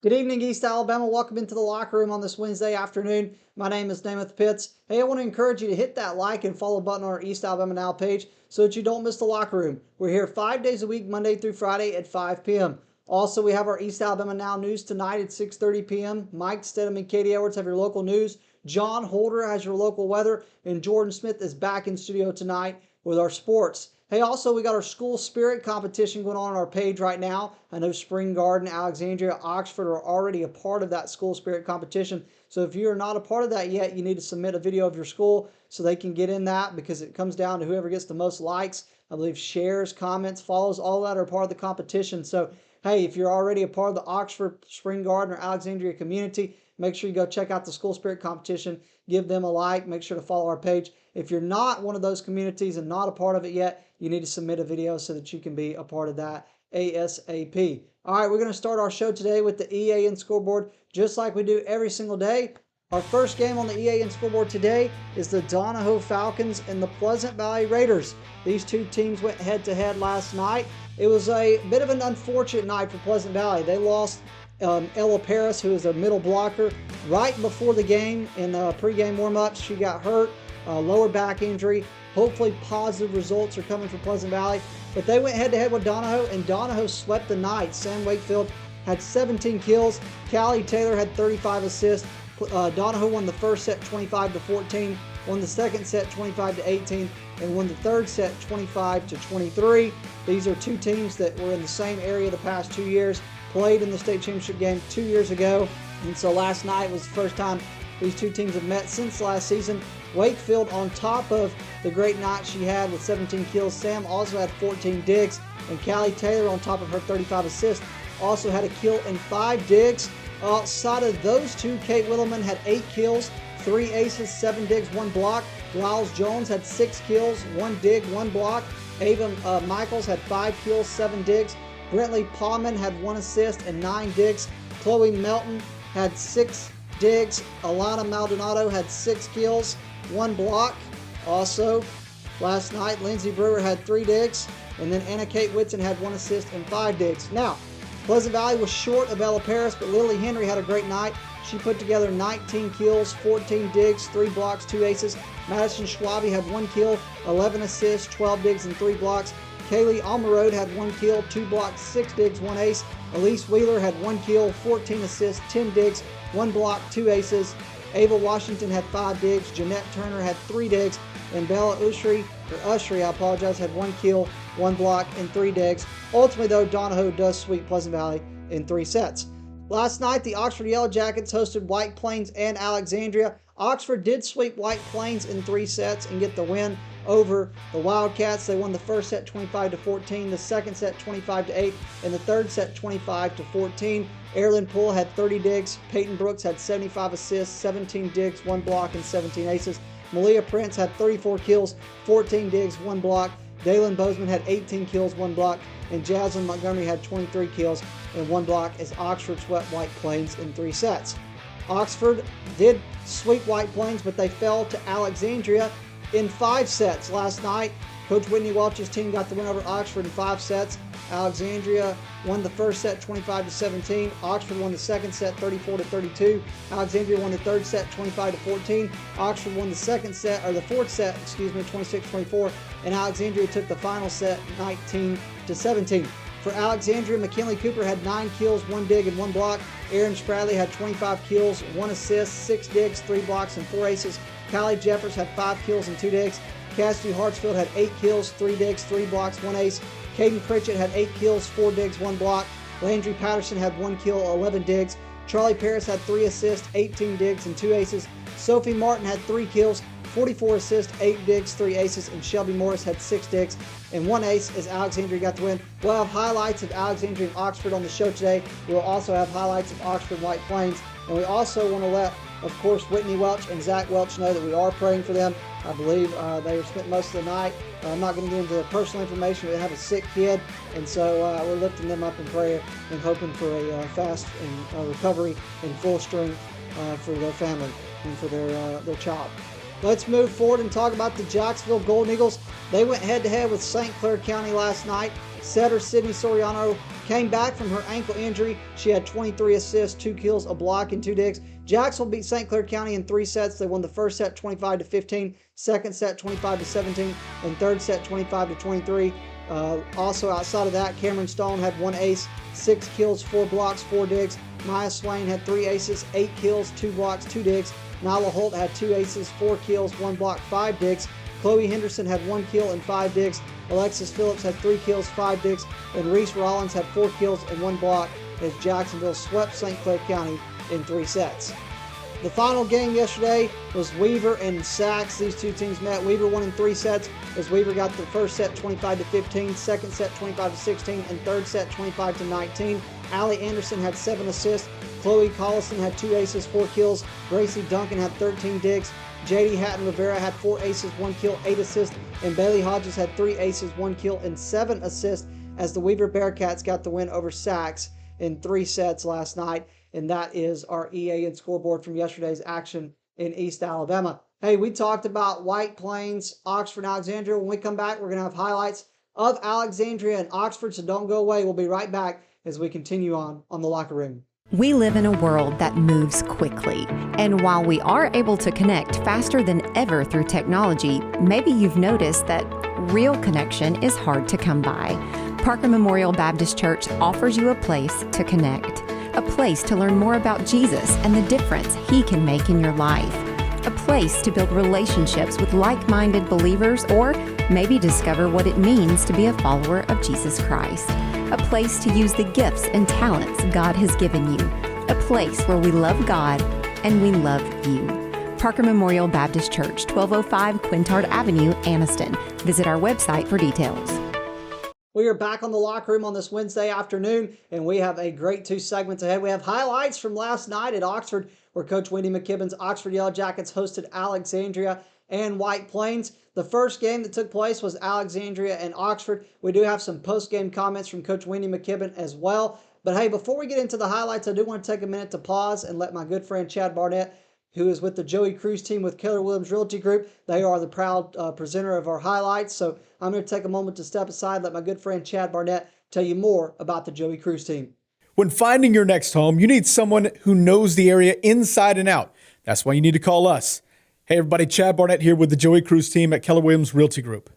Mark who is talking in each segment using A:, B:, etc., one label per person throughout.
A: Good evening, East Alabama. Welcome into the locker room on this Wednesday afternoon. My name is Namath Pitts. Hey, I want to encourage you to hit that like and follow button on our East Alabama Now page so that you don't miss the locker room. We're here 5 days a week, Monday through Friday at 5 p.m. Also, we have our East Alabama Now news tonight at 6:30 p.m. Mike Stedham and Katie Edwards have your local news. John Holder has your local weather, and Jordan Smith is back in studio tonight with our sports. Hey, also, we got our school spirit competition going on our page right now. I know Spring Garden, Alexandria, Oxford are already a part of that school spirit competition. So if you're not a part of that yet, you need to submit a video of your school so they can get in that, because it comes down to whoever gets the most likes, I believe shares, comments, follows, all that are part of the competition. So, hey, if you're already a part of the Oxford, Spring Garden, or Alexandria community, make sure you go check out the school spirit competition. Give them a like. Make sure to follow our page. If you're not one of those communities and not a part of it yet, you need to submit a video so that you can be a part of that ASAP. All right, we're going to start our show today with the EAN scoreboard, just like we do every single day. Our first game on the EAN scoreboard today is the Donahoe Falcons and the Pleasant Valley Raiders. These two teams went head-to-head last night. It was a bit of an unfortunate night for Pleasant Valley. They lost Ella Paris, who is a middle blocker, right before the game in pregame warm-ups. She got hurt, lower back injury. Hopefully positive results are coming for Pleasant Valley. But they went head-to-head with Donahoe, and Donahoe swept the night. Sam Wakefield had 17 kills. Callie Taylor had 35 assists. Donahoe won the first set 25-14, won the second set 25-18, and won the third set 25-23. These are two teams that were in the same area the past 2 years, played in the state championship game 2 years ago. And so last night was the first time these two teams have met since last season. Wakefield, on top of the great night she had with 17 kills, Sam also had 14 digs. And Callie Taylor, on top of her 35 assists, also had a kill and 5 digs. Outside of those two, Kate Willerman had 8 kills, 3 aces, 7 digs, 1 block. Lyles Jones had 6 kills, 1 dig, 1 block. Ava Michaels had 5 kills, 7 digs. Brentley Palman had 1 assist and 9 digs. Chloe Melton had 6 digs. Alana Maldonado had 6 kills, 1 block. Also, last night, Lindsay Brewer had 3 digs, and then Anna Kate Whitson had 1 assist and 5 digs. Now, Pleasant Valley was short of Ella Paris, but Lily Henry had a great night. She put together 19 kills, 14 digs, 3 blocks, 2 aces. Madison Schwabe had 1 kill, 11 assists, 12 digs, and 3 blocks. Kaylee Almerode had 1 kill, 2 blocks, 6 digs, 1 ace. Elise Wheeler had 1 kill, 14 assists, 10 digs, 1 block, 2 aces. Ava Washington had 5 digs. Jeanette Turner had 3 digs. And Bella Ushry, had 1 kill, 1 block, and 3 digs. Ultimately, though, Donahoe does sweep Pleasant Valley in 3 sets. Last night, the Oxford Yellow Jackets hosted White Plains and Alexandria. Oxford did sweep White Plains in 3 sets and get the win over the Wildcats. They won the first set 25-14, the second set 25-8, and the third set 25-14. Erin Poole had 30 digs. Peyton Brooks had 75 assists, 17 digs, 1 block, and 17 aces. Malia Prince had 34 kills, 14 digs, 1 block. Dalen Bozeman had 18 kills, 1 block. And Jasmine Montgomery had 23 kills and 1 block as Oxford swept White Plains in 3 sets. Oxford did sweep White Plains, but they fell to Alexandria in 5 sets last night. Coach Whitney Welch's team got the win over Oxford in 5 sets. Alexandria won the first set 25-17. Oxford won the second set 34-32. Alexandria won the third set 25-14. Oxford won the fourth set, 26-24. And Alexandria took the final set 19-17. For Alexandria, McKinley Cooper had 9 kills, 1 dig, and 1 block. Aaron Spradley had 25 kills, 1 assist, 6 digs, 3 blocks, and 4 aces. Callie Jeffers had 5 kills and 2 digs. Cassidy Hartsfield had 8 kills, 3 digs, 3 blocks, 1 ace. Caden Pritchett had 8 kills, 4 digs, 1 block. Landry Patterson had 1 kill, 11 digs. Charlie Paris had 3 assists, 18 digs, and 2 aces. Sophie Martin had 3 kills, 44 assists, 8 digs, 3 aces, and Shelby Morris had 6 digs and 1 ace as Alexandria got the win. We'll have highlights of Alexandria and Oxford on the show today. We'll also have highlights of Oxford White Plains. And we also want to let, of course, Whitney Welch and Zach Welch know that we are praying for them. I believe they spent most of the night. I'm not going to get into the personal information, but they have a sick kid. And so we're lifting them up in prayer and hoping for a fast and recovery and full strength for their family and for their child. Let's move forward and talk about the Jacksonville Golden Eagles. They went head-to-head with St. Clair County last night Setter Sydney Soriano came back from her ankle injury. She had 23 assists, 2 kills, a block, and 2 digs. Jacksonville beat St. Clair County in 3 sets. They won the first set 25-15, second set 25-17, and third set 25-23. Also outside of that, Cameron Stone had 1 ace, 6 kills, 4 blocks, 4 digs. Maya Swain had 3 aces, 8 kills, 2 blocks, 2 digs. Nyla Holt had 2 aces, 4 kills, 1 block, 5 digs. Chloe Henderson had 1 kill and 5 digs. Alexis Phillips had 3 kills, 5 digs. And Reese Rollins had 4 kills and 1 block as Jacksonville swept St. Clair County in 3 sets. The final game yesterday was Weaver and Sachs. These two teams met. Weaver won in 3 sets as Weaver got the first set 25-15, second set 25-16, and third set 25-19. Allie Anderson had 7 assists. Chloe Collison had 2 aces, 4 kills. Gracie Duncan had 13 digs. JD Hatton Rivera had 4 aces, 1 kill, 8 assists. And Bailey Hodges had 3 aces, 1 kill, and 7 assists as the Weaver Bearcats got the win over Sachs in 3 sets last night. And that is our EAN scoreboard from yesterday's action in East Alabama. Hey, we talked about White Plains, Oxford, and Alexandria. When we come back, we're going to have highlights of Alexandria and Oxford, so don't go away. We'll be right back as we continue on the Locker Room.
B: We live in a world that moves quickly, and while we are able to connect faster than ever through technology, maybe you've noticed that real connection is hard to come by. Parker Memorial Baptist Church offers you a place to connect, a place to learn more about Jesus and the difference He can make in your life, a place to build relationships with like-minded believers, or maybe discover what it means to be a follower of Jesus Christ. A place to use the gifts and talents God has given you. A place where we love God and we love you. Parker Memorial Baptist Church, 1205 Quintard Avenue, Anniston. Visit our website for details.
A: We are back on the Locker Room on this Wednesday afternoon, and we have a great 2 segments ahead. We have highlights from last night at Oxford, where Coach Wendy McKibben's Oxford Yellow Jackets hosted Alexandria and White Plains. The first game that took place was Alexandria and Oxford. We do have some post-game comments from Coach Wendy McKibben as well. But hey, before we get into the highlights, I do want to take a minute to pause and let my good friend Chad Barnett, who is with the Joey Cruz team with Keller Williams Realty Group. They are the proud presenter of our highlights. So I'm going to take a moment to step aside, let my good friend Chad Barnett tell you more about the Joey Cruz team.
C: When finding your next home, you need someone who knows the area inside and out. That's why you need to call us. Hey everybody, Chad Barnett here with the Joey Cruz team at Keller Williams Realty Group.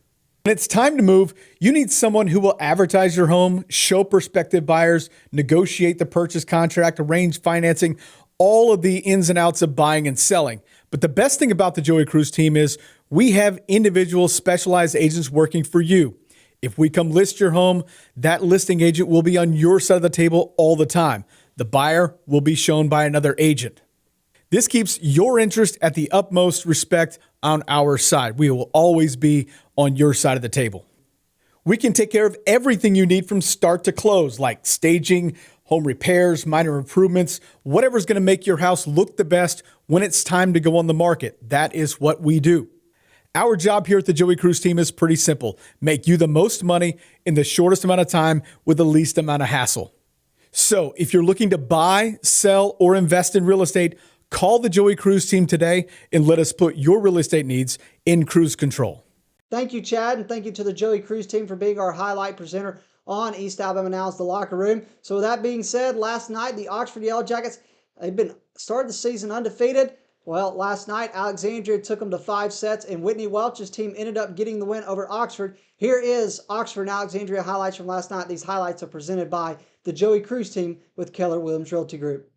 C: When it's time to move, you need someone who will advertise your home, show prospective buyers, negotiate the purchase contract, arrange financing, all of the ins and outs of buying and selling. But the best thing about the Joey Cruz team is we have individual specialized agents working for you. If we come list your home, that listing agent will be on your side of the table all the time. The buyer will be shown by another agent. This keeps your interest at the utmost respect on our side. We will always be on your side of the table. We can take care of everything you need from start to close, like staging, home repairs, minor improvements, whatever's going to make your house look the best when it's time to go on the market. That is what we do. Our job here at the Joey Cruz team is pretty simple. Make you the most money in the shortest amount of time with the least amount of hassle. So if you're looking to buy, sell, or invest in real estate, call the Joey Cruz team today and let us put your real estate needs in cruise control.
A: Thank you, Chad, and thank you to the Joey Cruz team for being our highlight presenter on East Alabama Now's The Locker Room. So with that being said, last night the Oxford Yellow Jackets, they've been started the season undefeated. Well, last night Alexandria took them to 5 sets, and Whitney Welch's team ended up getting the win over Oxford. Here is Oxford and Alexandria highlights from last night. These highlights are presented by the Joey Cruz team with Keller Williams Realty Group.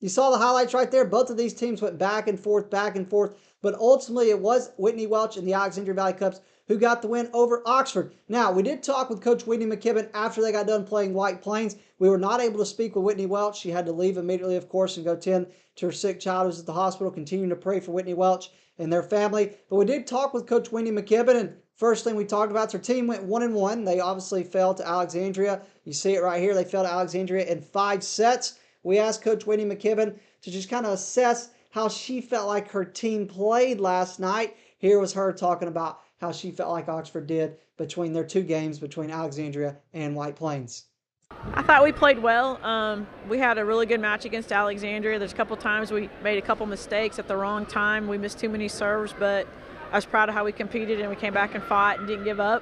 A: You saw the highlights right there. Both of these teams went back and forth, but ultimately it was Whitney Welch and the Alexandria Valley Cubs who got the win over Oxford. Now, we did talk with Coach Whitney McKibben after they got done playing White Plains. We were not able to speak with Whitney Welch. She had to leave immediately, of course, and go tend to her sick child who was at the hospital, continuing to pray for Whitney Welch and their family. But we did talk with Coach Whitney McKibben, and first thing we talked about is her team went 1-1. They obviously fell to Alexandria. You see it right here. They fell to Alexandria in 5 sets. We asked Coach Whitney McKibben to just kind of assess how she felt like her team played last night. Here was her talking about how she felt like Oxford did between their 2 games between Alexandria and White Plains.
D: I thought we played well. We had a really good match against Alexandria. There's a couple times we made a couple mistakes at the wrong time. We missed too many serves, but I was proud of how we competed and we came back and fought and didn't give up.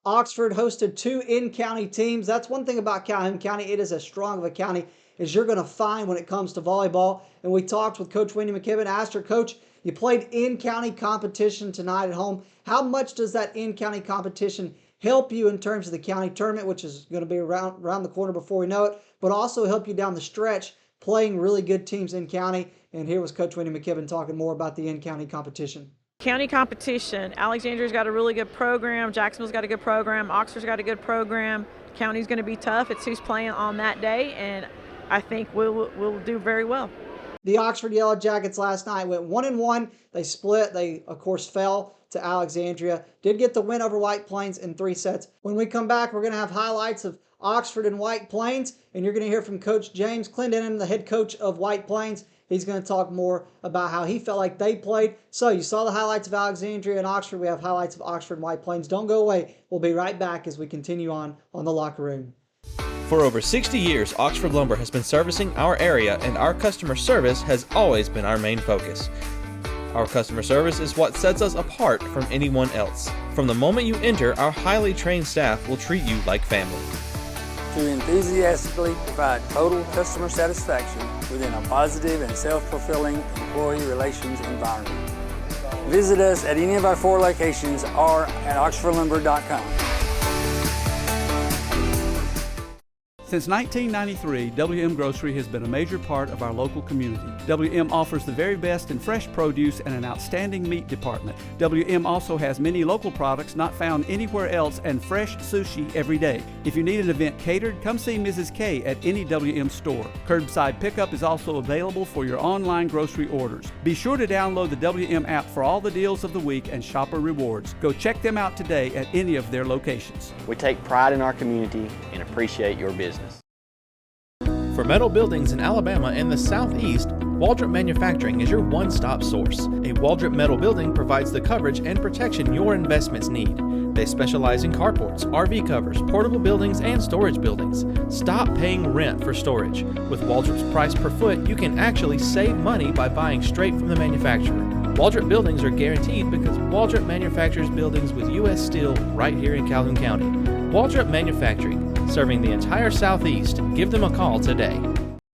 A: Oxford hosted 2 in-county teams. That's one thing about Calhoun County. It is as strong of a county as you're going to find when it comes to volleyball. And we talked with Coach Whitney McKibben, asked her, Coach, you played in-county competition tonight at home. How much does that in-county competition help you in terms of the county tournament, which is going to be around the corner before we know it, but also help you down the stretch playing really good teams in county? And here was Coach Whitney McKibben talking more about the in-county competition.
D: County competition. Alexandria's got a really good program. Jacksonville's got a good program. Oxford's got a good program. County's going to be tough. It's who's playing on that day, and I think we'll do very well.
A: The Oxford Yellow Jackets last night went 1-1. They split. They, of course, fell to Alexandria. Did get the win over White Plains in 3 sets. When we come back, we're going to have highlights of Oxford and White Plains, and you're going to hear from Coach James Clendenin, the head coach of White Plains. He's going to talk more about how he felt like they played. So you saw the highlights of Alexandria and Oxford. We have highlights of Oxford and White Plains. Don't go away. We'll be right back as we continue on the Locker Room.
E: For over 60 years, Oxford Lumber has been servicing our area, and our customer service has always been our main focus. Our customer service is what sets us apart from anyone else. From the moment you enter, our highly trained staff will treat you like family.
F: To enthusiastically provide total customer satisfaction within a positive and self-fulfilling employee relations environment. Visit us at any of our 4 locations or at oxfordlumber.com.
G: Since 1993, WM Grocery has been a major part of our local community. WM offers the very best in fresh produce and an outstanding meat department. WM also has many local products not found anywhere else and fresh sushi every day. If you need an event catered, come see Mrs. K at any WM store. Curbside pickup is also available for your online grocery orders. Be sure to download the WM app for all the deals of the week and shopper rewards. Go check them out today at any of their locations.
H: We take pride in our community and appreciate your business.
E: For metal buildings in Alabama and the Southeast, Waldrop Manufacturing is your one-stop source. A Waldrop metal building provides the coverage and protection your investments need. They specialize in carports, RV covers, portable buildings, and storage buildings. Stop paying rent for storage. With Waldrop's price per foot, you can actually save money by buying straight from the manufacturer. Waldrop buildings are guaranteed because Waldrop manufactures buildings with U.S. steel right here in Calhoun County. Waldrop Manufacturing, serving the entire Southeast. Give them a call today.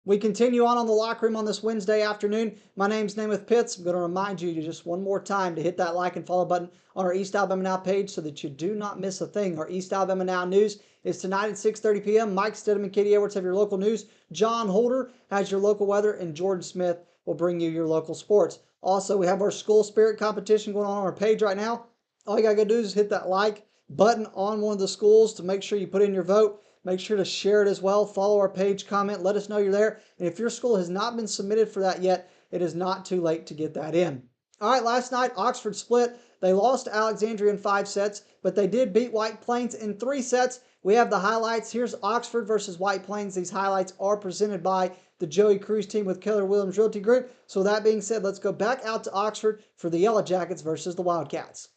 A: We continue on the Locker Room on this Wednesday afternoon. My name's Namath Pitts. I'm going to remind you to just one more time to hit that like and follow button on our East Alabama Now page so that you do not miss a thing. Our East Alabama Now news is tonight at 6:30 p.m. Mike Stidham and Katie Edwards have your local news. John Holder has your local weather, and Jordan Smith will bring you your local sports. Also, we have our school spirit competition going on our page right now. All you got to do is hit that like button on one of the schools to make sure you put in your vote. Make sure to share it as well. Follow our page, comment, let us know you're there. And if your school has not been submitted for that yet, it is not too late to get that in. All right, last night, Oxford split. They lost to Alexandria in 5 sets, but they did beat White Plains in 3 sets. We have the highlights. Here's Oxford versus White Plains. These highlights are presented by the Joey Cruz team with Keller Williams Realty Group. So that being said, let's go back out to Oxford for the Yellow Jackets versus the Wildcats.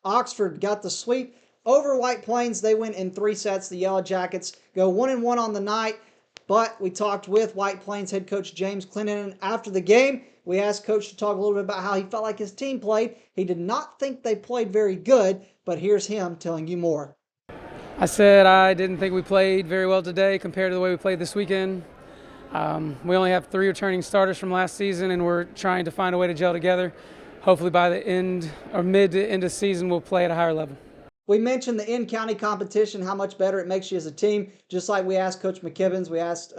A: Oxford got the sweep over White Plains. They win in 3 sets. The Yellow Jackets go 1-1 on the night. But we talked with White Plains head coach James Clennon after the game. We asked Coach to talk a little bit about how he felt like his team played. He did not think they played very good, but here's him telling you more.
I: I said I didn't think we played very well today compared to the way we played this weekend. We only have 3 returning starters from last season, and we're trying to find a way to gel together. Hopefully by the end or mid to end of season, we'll play at a higher level.
A: We mentioned the in-county competition, how much better it makes you as a team. Just like we asked Coach McKibben, we asked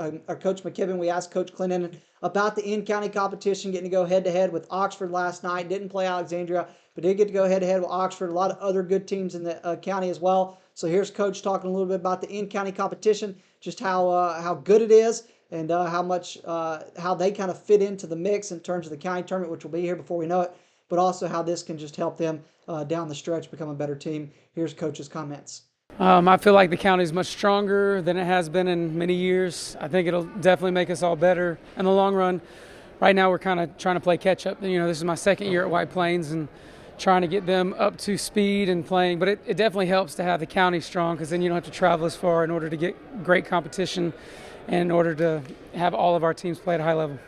A: Coach Clennon about the in-county competition, getting to go head-to-head with Oxford last night. Didn't play Alexandria, but did get to go head-to-head with Oxford. A lot of other good teams in the county as well. So here's Coach talking a little bit about the in-county competition, just how good it is, and how they kind of fit into the mix in terms of the county tournament, which will be here before we know it, but also how this can just help them down the stretch become a better team. Here's Coach's comments.
I: I feel like the county is much stronger than it has been in many years. I think it'll definitely make us all better in the long run. Right now we're kind of trying to play catch up. You know, this is my second year at White Plains and trying to get them up to speed and playing. But it definitely helps to have the county strong, because then you don't have to travel as far in order to get great competition and in order to have all of our teams play at a high level.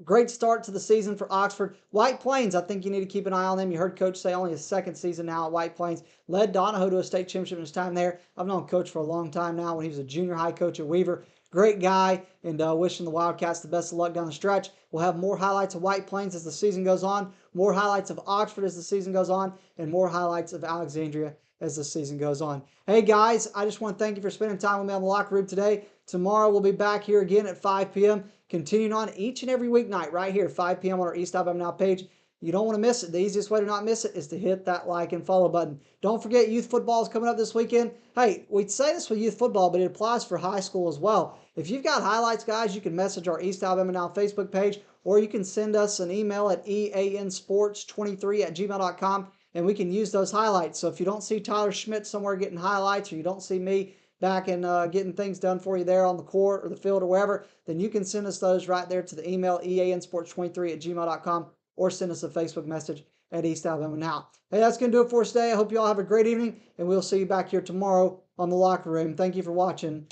A: Great start to the season for Oxford. White Plains, I think you need to keep an eye on them. You heard Coach say only his second season now at White Plains. Led Donahoe to a state championship in his time there. I've known Coach for a long time now when he was a junior high coach at Weaver. Great guy, and wishing the Wildcats the best of luck down the stretch. We'll have more highlights of White Plains as the season goes on, more highlights of Oxford as the season goes on, and more highlights of Alexandria as the season goes on. Hey guys, I just want to thank you for spending time with me on the Locker Room today. Tomorrow we'll be back here again at 5 p.m. Continuing on each and every weeknight right here, 5 p.m. on our East Alabama Now page. You don't want to miss it. The easiest way to not miss it is to hit that like and follow button. Don't forget, youth football is coming up this weekend. Hey, we say this for youth football, but it applies for high school as well. If you've got highlights, guys, you can message our East Alabama Now Facebook page, or you can send us an email at eansports23@gmail.com, and we can use those highlights. So if you don't see Tyler Schmidt somewhere getting highlights, or you don't see me back and getting things done for you there on the court or the field or wherever, then you can send us those right there to the email eansports23@gmail.com, or send us a Facebook message at East Alabama Now. Hey, that's going to do it for us today. I hope you all have a great evening, and we'll see you back here tomorrow on the Locker Room. Thank you for watching.